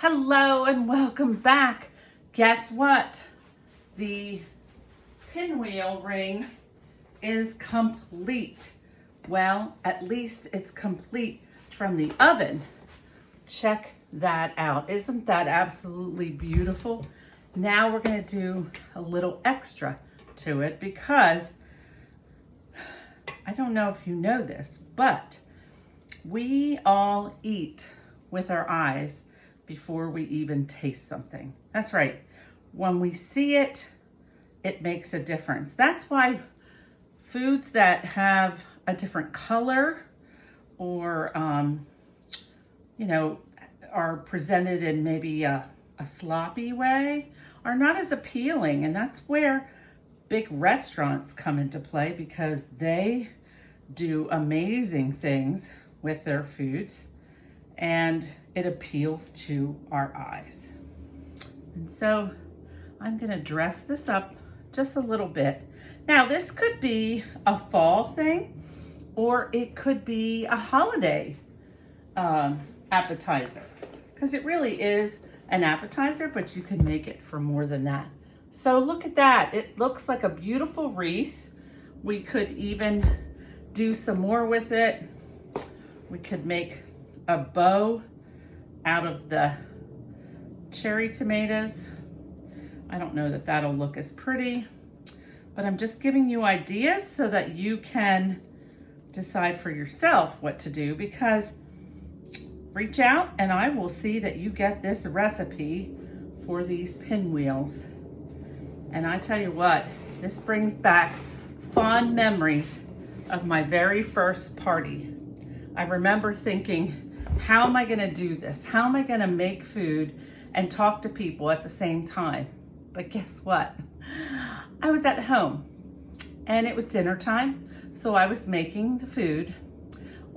Hello and welcome back. Guess what? The pinwheel ring is complete. Well, at least it's complete from the oven. Check that out. Isn't that absolutely beautiful? Now we're going to do a little extra to it because I don't know if you know this, but we all eat with our eyes before we even taste something. That's right. When we see it, it makes a difference. That's why foods that have a different color or, are presented in maybe a sloppy way are not as appealing. And that's where big restaurants come into play because they do amazing things with their foods and it appeals to our eyes. And so I'm gonna dress this up just a little bit. Now this could be a fall thing or it could be a holiday appetizer because it really is an appetizer, but you can make it for more than that. So look at that. It looks like a beautiful wreath. We could even do some more with it. We could make a bow out of the cherry tomatoes. I don't know that that'll look as pretty, but I'm just giving you ideas so that you can decide for yourself what to do, because reach out and I will see that you get this recipe for these pinwheels. And I tell you what, this brings back fond memories of my very first party. I remember thinking, how am I gonna do this? How am I gonna make food and talk to people at the same time? But guess what? I was at home and it was dinner time, so I was making the food.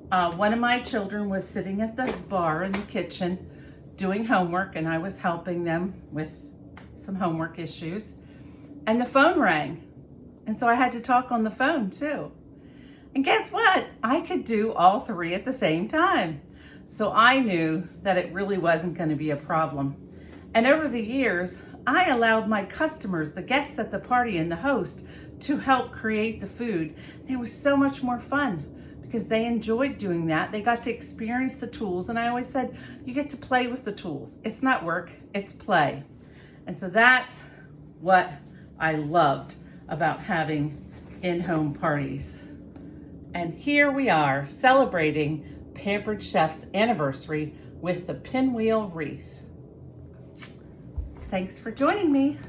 One of my children was sitting at the bar in the kitchen doing homework and I was helping them with some homework issues. And the phone rang. And so I had to talk on the phone too. And guess what? I could do all three at the same time. So I knew that it really wasn't going to be a problem. And over the years, I allowed my customers, the guests at the party and the host, to help create the food. And it was so much more fun because they enjoyed doing that. They got to experience the tools. And I always said, you get to play with the tools. It's not work, it's play. And so that's what I loved about having in-home parties. And here we are celebrating Pampered Chef's anniversary with the pinwheel wreath. Thanks for joining me.